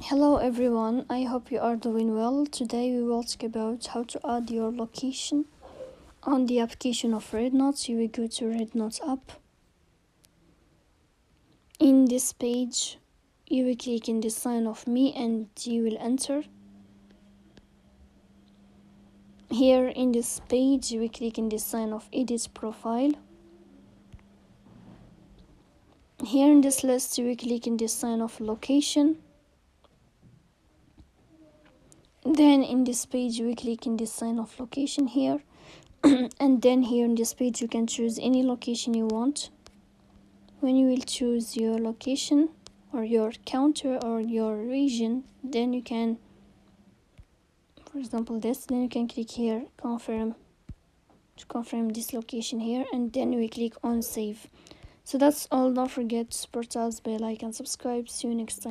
Hello everyone, I hope you are doing well. Today we will talk about how to add your location on the application of REDnote. You will go to REDnote app. In this page, you will click in the sign of me and you will enter. Here in this page, you will click in the sign of edit profile. Here in this list, you will click in the sign of location. Then in this page, you will click in the sign of location here. And then here in this page, you can choose any location you want. When you will choose your location or your county or your region, then you can, for example then you can click here confirm to confirm this location here, and then we click on save. So that's all. Don't forget to support us by like and subscribe. See you next time.